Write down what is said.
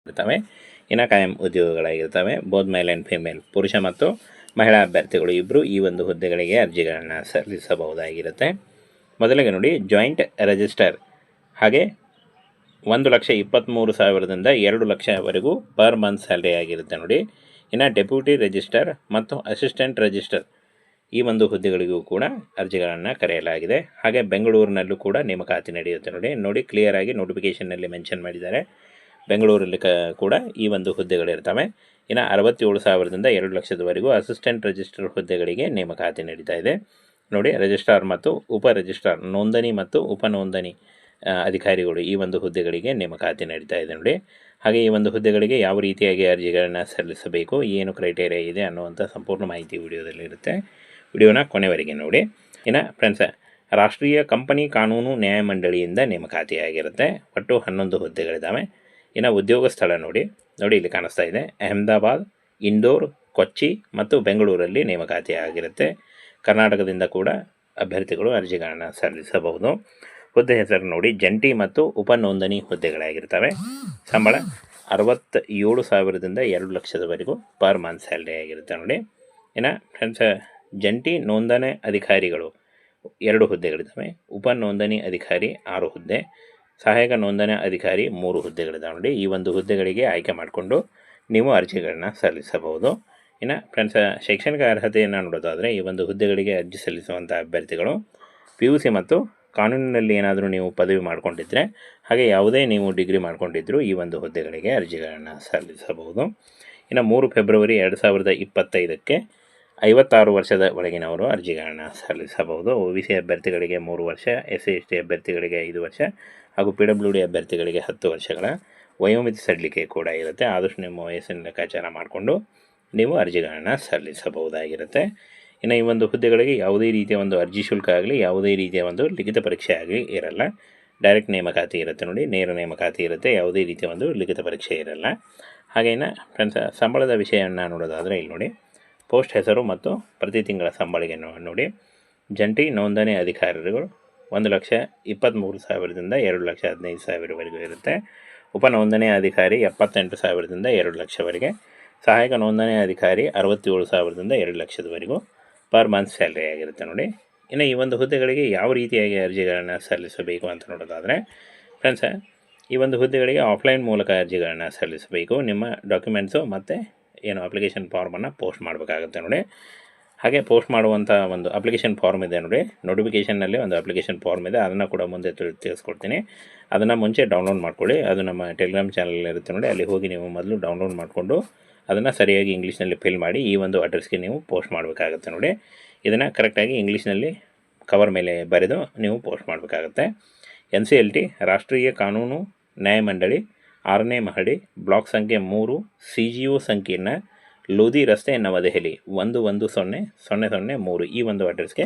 ಇರ್ತವೆ. ಇನ್ನು ಕಾಯಂ ಉದ್ಯೋಗಗಳಾಗಿರ್ತವೆ. ಬೋತ್ ಮೇಲ್ ಆ್ಯಂಡ್ ಫಿಮೇಲ್, ಪುರುಷ ಮತ್ತು ಮಹಿಳಾ ಅಭ್ಯರ್ಥಿಗಳು ಇಬ್ಬರು ಈ ಒಂದು ಹುದ್ದೆಗಳಿಗೆ ಅರ್ಜಿಗಳನ್ನು ಸಲ್ಲಿಸಬಹುದಾಗಿರುತ್ತೆ. ಮೊದಲಿಗೆ ನೋಡಿ, ಜಾಯಿಂಟ್ ರಿಜಿಸ್ಟರ್ ಹಾಗೆ 1,23,000ದಿಂದ 2 ಲಕ್ಷವರೆಗೂ ಪರ್ ಮಂತ್ ಸ್ಯಾಲ್ರಿ ಆಗಿರುತ್ತೆ ನೋಡಿ. ಇನ್ನು ಡೆಪ್ಯೂಟಿ ರಿಜಿಸ್ಟರ್ ಮತ್ತು ಅಸಿಸ್ಟೆಂಟ್ ರಿಜಿಸ್ಟರ್ ಈ ಒಂದು ಹುದ್ದೆಗಳಿಗೂ ಕೂಡ ಅರ್ಜಿಗಳನ್ನು ಕರೆಯಲಾಗಿದೆ. ಹಾಗೆ ಬೆಂಗಳೂರಿನಲ್ಲೂ ಕೂಡ ನೇಮಕಾತಿ ನಡೆಯುತ್ತೆ ನೋಡಿ ಕ್ಲಿಯರಾಗಿ ನೋಟಿಫಿಕೇಷನ್ನಲ್ಲಿ ಮೆನ್ಷನ್ ಮಾಡಿದ್ದಾರೆ. ಬೆಂಗಳೂರಲ್ಲಿ ಕೂಡ ಈ ಒಂದು ಹುದ್ದೆಗಳಿರ್ತವೆ. ಇನ್ನು 67,000ದಿಂದ 2 ಲಕ್ಷದವರೆಗೂ ಅಸಿಸ್ಟೆಂಟ್ ರಿಜಿಸ್ಟರ್ ಹುದ್ದೆಗಳಿಗೆ ನೇಮಕಾತಿ ನಡೀತಾ ಇದೆ ನೋಡಿ. ರಿಜಿಸ್ಟ್ರಾರ್ ಮತ್ತು ಉಪ ರಿಜಿಸ್ಟ್ರಾರ್, ನೋಂದಣಿ ಮತ್ತು ಉಪನೋಂದಣಿ ಅಧಿಕಾರಿಗಳು ಈ ಒಂದು ಹುದ್ದೆಗಳಿಗೆ ನೇಮಕಾತಿ ನಡೀತಾ ಇದೆ ನೋಡಿ. ಹಾಗೆ ಈ ಒಂದು ಹುದ್ದೆಗಳಿಗೆ ಯಾವ ರೀತಿಯಾಗಿ ಅರ್ಜಿಗಳನ್ನು ಸಲ್ಲಿಸಬೇಕು, ಏನು ಕ್ರೈಟೇರಿಯಾ ಇದೆ ಅನ್ನುವಂಥ ಸಂಪೂರ್ಣ ಮಾಹಿತಿ ವಿಡಿಯೋದಲ್ಲಿರುತ್ತೆ. ವಿಡಿಯೋನ ಕೊನೆವರೆಗೆ ನೋಡಿ. ಇನ್ನು ಫ್ರೆಂಡ್ಸ್, ರಾಷ್ಟ್ರೀಯ ಕಂಪನಿ ಕಾನೂನು ನ್ಯಾಯಮಂಡಳಿಯಿಂದ ನೇಮಕಾತಿಯಾಗಿರುತ್ತೆ. ಒಟ್ಟು 11 ಹುದ್ದೆಗಳಿದ್ದಾವೆ. ಇನ್ನು ಉದ್ಯೋಗ ಸ್ಥಳ ನೋಡಿ ಇಲ್ಲಿ ಕಾಣಿಸ್ತಾ ಇದೆ. ಅಹಮದಾಬಾದ್, ಇಂದೋರ್, ಕೊಚ್ಚಿ ಮತ್ತು ಬೆಂಗಳೂರಲ್ಲಿ ನೇಮಕಾತಿ ಆಗಿರುತ್ತೆ. ಕರ್ನಾಟಕದಿಂದ ಕೂಡ ಅಭ್ಯರ್ಥಿಗಳು ಅರ್ಜಿಗಳನ್ನು ಸಲ್ಲಿಸಬಹುದು. ಹುದ್ದೆ ಹೆಸರು ನೋಡಿ, ಜಂಟಿ ಮತ್ತು ಉಪನೋಂದಣಿ ಹುದ್ದೆಗಳಾಗಿರ್ತವೆ. ಸಂಬಳ 67,000ದಿಂದ 2 ಲಕ್ಷದವರೆಗೂ ಪರ್ ಮಂತ್ ಸ್ಯಾಲ್ರಿ ಆಗಿರುತ್ತೆ ನೋಡಿ. ಇನ್ನು ಫ್ರೆಂಡ್ಸ್, ಜಂಟಿ ನೋಂದಣಿ ಅಧಿಕಾರಿಗಳು 2 ಹುದ್ದೆಗಳಿದ್ದಾವೆ. ಉಪನೋಂದಣಿ ಅಧಿಕಾರಿ 6 ಹುದ್ದೆ, ಸಹಾಯಕ ನೋಂದಣಿ ಅಧಿಕಾರಿ 3 ಹುದ್ದೆಗಳಿದ್ದಾವೆ ನೋಡಿ. ಈ ಒಂದು ಹುದ್ದೆಗಳಿಗೆ ಆಯ್ಕೆ ಮಾಡಿಕೊಂಡು ನೀವು ಅರ್ಜಿಗಳನ್ನ ಸಲ್ಲಿಸಬಹುದು. ಇನ್ನು ಫ್ರೆಂಡ್ಸ್, ಶೈಕ್ಷಣಿಕ ಅರ್ಹತೆಯನ್ನು ನೋಡೋದಾದರೆ ಈ ಒಂದು ಹುದ್ದೆಗಳಿಗೆ ಅರ್ಜಿ ಸಲ್ಲಿಸುವಂಥ ಅಭ್ಯರ್ಥಿಗಳು PUC ಮತ್ತು ಕಾನೂನಿನಲ್ಲಿ ಏನಾದರೂ ನೀವು ಪದವಿ ಮಾಡಿಕೊಂಡಿದ್ದರೆ, ಹಾಗೆ ಯಾವುದೇ ನೀವು ಡಿಗ್ರಿ ಮಾಡಿಕೊಂಡಿದ್ದರೂ ಈ ಒಂದು ಹುದ್ದೆಗಳಿಗೆ ಅರ್ಜಿಗಳನ್ನು ಸಲ್ಲಿಸಬಹುದು. ಇನ್ನು 3 ಫೆಬ್ರವರಿ 2025ಕ್ಕೆ 56 ವರ್ಷದ ಒಳಗಿನವರು ಅರ್ಜಿಗಳನ್ನು ಸಲ್ಲಿಸಬಹುದು. OBC ಅಭ್ಯರ್ಥಿಗಳಿಗೆ 3 ವರ್ಷ, SC/ST ಅಭ್ಯರ್ಥಿಗಳಿಗೆ 5 ವರ್ಷ ಹಾಗೂ PWD ಅಭ್ಯರ್ಥಿಗಳಿಗೆ 10 ವರ್ಷಗಳ ವಯೋಮಿತಿ ಸಡಿಲಿಕೆ ಕೂಡ ಇರುತ್ತೆ. ಆದಷ್ಟು ನಿಮ್ಮ ವಯಸ್ಸಿನ ಲೆಕ್ಕಾಚಾರ ಮಾಡಿಕೊಂಡು ನೀವು ಅರ್ಜಿಗಳನ್ನು ಸಲ್ಲಿಸಬಹುದಾಗಿರುತ್ತೆ. ಇನ್ನು ಈ ಒಂದು ಹುದ್ದೆಗಳಿಗೆ ಯಾವುದೇ ರೀತಿಯ ಒಂದು ಅರ್ಜಿ ಶುಲ್ಕ ಆಗಲಿ, ಯಾವುದೇ ರೀತಿಯ ಒಂದು ಲಿಖಿತ ಪರೀಕ್ಷೆ ಆಗಲಿ ಇರಲ್ಲ. ಡೈರೆಕ್ಟ್ ನೇಮಕಾತಿ ಇರುತ್ತೆ ನೋಡಿ, ನೇರ ನೇಮಕಾತಿ ಇರುತ್ತೆ. ಯಾವುದೇ ರೀತಿಯ ಒಂದು ಲಿಖಿತ ಪರೀಕ್ಷೆ ಇರಲ್ಲ. ಹಾಗೇನ ಫ್ರೆಂಡ್ಸ್, ಸಂಬಳದ ವಿಷಯವನ್ನು ನೋಡೋದಾದರೆ ಇಲ್ಲಿ ನೋಡಿ, ಪೋಸ್ಟ್ ಹೆಸರು ಮತ್ತು ಪ್ರತಿ ತಿಂಗಳ ಸಂಬಳಿಗೆ ನೋಡಿ. ಜಂಟಿ ನೋಂದಣಿ ಅಧಿಕಾರಿಗಳು 1,23,000ದಿಂದ 2,15,000ವರೆಗೂ ಇರುತ್ತೆ. ಉಪನೋಂದಣಿ ಅಧಿಕಾರಿ 78,000ದಿಂದ 2 ಲಕ್ಷವರೆಗೆ, ಸಹಾಯಕ ನೋಂದಣಿ ಅಧಿಕಾರಿ 67,000ದಿಂದ 2 ಲಕ್ಷದವರೆಗೂ ಪರ್ ಮಂತ್ ಸ್ಯಾಲ್ರಿ ಆಗಿರುತ್ತೆ ನೋಡಿ. ಇನ್ನು ಈ ಒಂದು ಹುದ್ದೆಗಳಿಗೆ ಯಾವ ರೀತಿಯಾಗಿ ಅರ್ಜಿಗಳನ್ನು ಸಲ್ಲಿಸಬೇಕು ಅಂತ ನೋಡೋದಾದರೆ ಫ್ರೆಂಡ್ಸ್, ಈ ಒಂದು ಹುದ್ದೆಗಳಿಗೆ ಆಫ್ಲೈನ್ ಮೂಲಕ ಅರ್ಜಿಗಳನ್ನು ಸಲ್ಲಿಸಬೇಕು. ನಿಮ್ಮ ಡಾಕ್ಯುಮೆಂಟ್ಸು ಮತ್ತು ಏನು ಅಪ್ಲಿಕೇಶನ್ ಫಾರ್ಮನ್ನು ಪೋಸ್ಟ್ ಮಾಡಬೇಕಾಗುತ್ತೆ ನೋಡಿ. ಹಾಗೆ ಪೋಸ್ಟ್ ಮಾಡುವಂಥ ಒಂದು ಅಪ್ಲಿಕೇಶನ್ ಫಾರ್ಮ್ ಇದೆ ನೋಡಿ, ನೋಟಿಫಿಕೇಷನ್ನಲ್ಲಿ ಒಂದು ಅಪ್ಲಿಕೇಶನ್ ಫಾರ್ಮ್ ಇದೆ, ಅದನ್ನು ಕೂಡ ಮುಂದೆ ತಿಳಿಸ್ಕೊಡ್ತೀನಿ. ಅದನ್ನು ಮುಂಚೆ ಡೌನ್ಲೋಡ್ ಮಾಡ್ಕೊಳ್ಳಿ. ಅದು ನಮ್ಮ ಟೆಲಿಗ್ರಾಮ್ ಚಾನಲ್ ಇರುತ್ತೆ ನೋಡಿ, ಅಲ್ಲಿ ಹೋಗಿ ನೀವು ಮೊದಲು ಡೌನ್ಲೋಡ್ ಮಾಡಿಕೊಂಡು ಅದನ್ನು ಸರಿಯಾಗಿ ಇಂಗ್ಲೀಷ್ನಲ್ಲಿ ಫಿಲ್ ಮಾಡಿ ಈ ಒಂದು ಅಡ್ರೆಸ್ಗೆ ನೀವು ಪೋಸ್ಟ್ ಮಾಡಬೇಕಾಗುತ್ತೆ ನೋಡಿ. ಇದನ್ನು ಕರೆಕ್ಟಾಗಿ ಇಂಗ್ಲೀಷ್ನಲ್ಲಿ ಕವರ್ ಮೇಲೆ ಬರೆದು ನೀವು ಪೋಸ್ಟ್ ಮಾಡಬೇಕಾಗತ್ತೆ. NCLT ರಾಷ್ಟ್ರೀಯ ಕಾನೂನು ನ್ಯಾಯಮಂಡಳಿ 6ನೇ ಮಹಡಿ, ಬ್ಲಾಕ್ ಸಂಖ್ಯೆ 3, CGO ಸಂಕೀರ್ಣ, ಲೋಧಿ ರಸ್ತೆ, ನವದೆಹಲಿ 1100003 ಈ ಒಂದು ಅಡ್ರೆಸ್ಗೆ